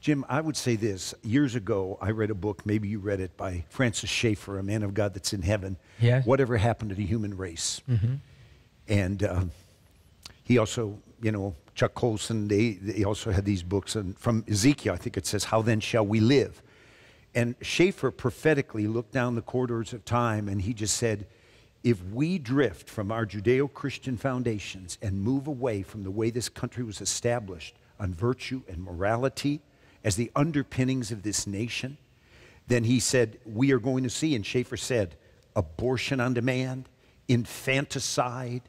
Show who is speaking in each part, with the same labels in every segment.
Speaker 1: Jim, I would say this. Years ago, I read a book, maybe you read it, by Francis Schaeffer, a man of God that's in heaven.
Speaker 2: Yes.
Speaker 1: Whatever Happened to the Human Race. And he also, you know, Chuck Colson, they also had these books. And from Ezekiel, I think it says, How Then Shall We Live? And Schaeffer prophetically looked down the corridors of time, and he just said, if we drift from our Judeo-Christian foundations and move away from the way this country was established on virtue and morality as the underpinnings of this nation, then he said, we are going to see, and Schaeffer said, abortion on demand, infanticide,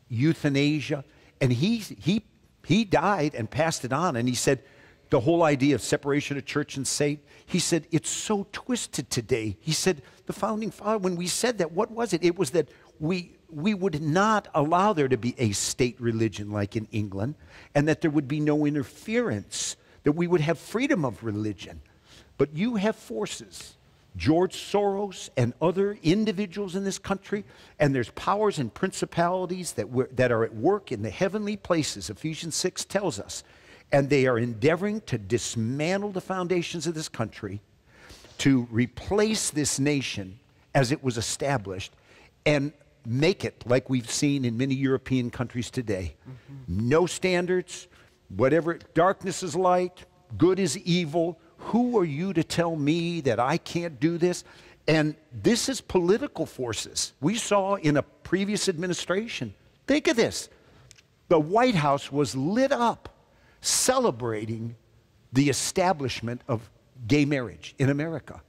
Speaker 1: euthanasia. And he died and passed it on, and he said, the whole idea of separation of church and state, he said, it's so twisted today. He said, the founding father, when we said that, what was it? It was that we would not allow there to be a state religion like in England, and that there would be no interference, that we would have freedom of religion. But you have forces, George Soros and other individuals in this country, and there's powers and principalities that are at work in the heavenly places, Ephesians 6 tells us, and they are endeavoring to dismantle the foundations of this country, to replace this nation as it was established, and make it like we've seen in many European countries today. No standards, whatever, darkness is light, good is evil. Who are you to tell me that I can't do this? And this is political forces. We saw in a previous administration. Think of this. The White House was lit up celebrating the establishment of gay marriage in America.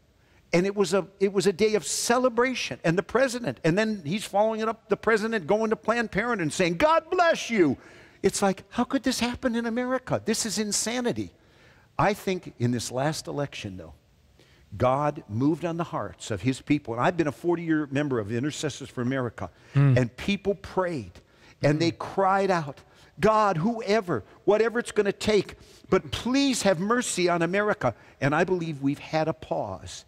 Speaker 1: And it was a day of celebration. And the president, and then he's following it up, the president going to Planned Parenthood and saying, God bless you. It's like, how could this happen in America? This is insanity. I think in this last election, though, God moved on the hearts of his people. And I've been a 40-year member of Intercessors for America. And people prayed, and they cried out, God, whoever, whatever it's going to take, but please have mercy on America. And I believe we've had a pause.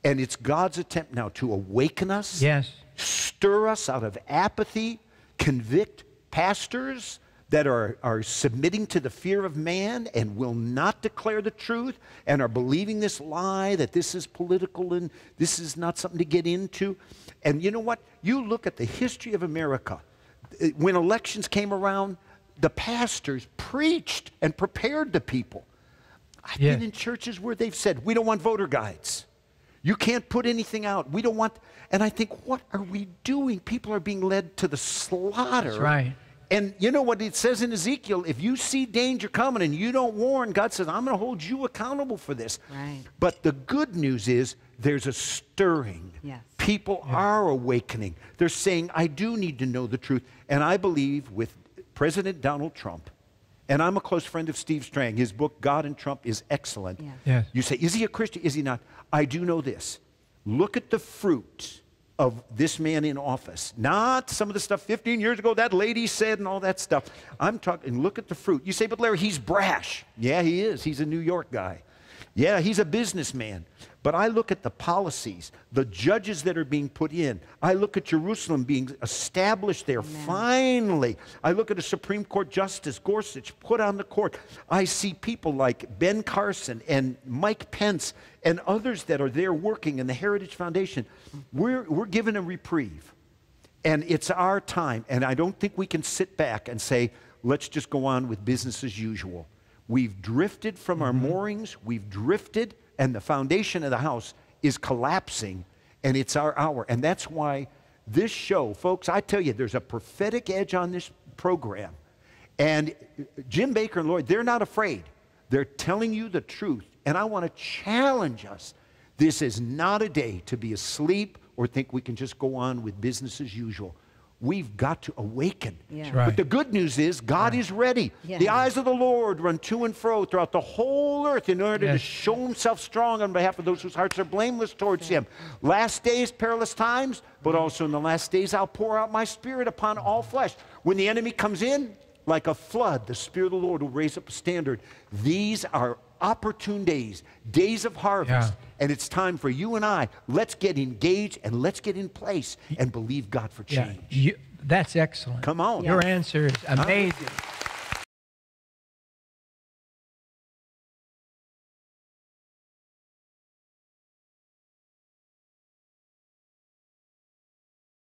Speaker 1: And it's God's attempt now to awaken us, stir us out of apathy, convict pastors that are submitting to the fear of man and will not declare the truth and are believing this lie that this is political and this is not something to get into. And you know what? You look at the history of America. When elections came around, the pastors preached and prepared the people. I've been in churches where they've said, we don't want voter guides. You can't put anything out. We don't want, and I think, what are we doing? People are being led to the slaughter.
Speaker 2: That's right.
Speaker 1: And you know what it says in Ezekiel? If you see danger coming and you don't warn, God says, I'm going to hold you accountable for this.
Speaker 3: Right.
Speaker 1: But the good news is there's a stirring.
Speaker 3: Yes.
Speaker 1: People are awakening. They're saying, I do need to know the truth. And I believe with President Donald Trump, and I'm a close friend of Steve Strang. His book, God and Trump, is excellent.
Speaker 3: Yes.
Speaker 1: You say, is he a Christian? Is he not? I do know this. Look at the fruit of this man in office. Not some of the stuff 15 years ago that lady said and all that stuff. I'm talking, look at the fruit. You say, but Larry, he's brash. Yeah, he is. He's a New York guy. Yeah, he's a businessman. But I look at the policies, the judges that are being put in. I look at Jerusalem being established there.
Speaker 3: Amen.
Speaker 1: Finally. I look at a Supreme Court Justice, Gorsuch, put on the court. I see people like Ben Carson and Mike Pence and others that are there working in the Heritage Foundation. We're given a reprieve. And it's our time. And I don't think we can sit back and say, let's just go on with business as usual. We've drifted from our moorings. We've drifted, and the foundation of the house is collapsing, and it's our hour. And that's why this show, folks, I tell you, there's a prophetic edge on this program. And Jim Bakker and Lloyd, they're not afraid. They're telling you the truth. And I want to challenge us. This is not a day to be asleep or think we can just go on with business as usual. We've got to awaken.
Speaker 3: Yeah.
Speaker 2: Right.
Speaker 1: But the good news is God is ready.
Speaker 3: Yeah.
Speaker 1: The eyes of the Lord run to and fro throughout the whole earth in order to show himself strong on behalf of those whose hearts are blameless towards him. Last days, perilous times, but also in the last days I'll pour out my spirit upon all flesh. When the enemy comes in, like a flood, the Spirit of the Lord will raise up a standard. These are opportune days, days of harvest. And it's time for you and I, let's get engaged and let's get in place and believe God for change.
Speaker 2: That's excellent.
Speaker 1: Come on.
Speaker 2: Your answer is amazing.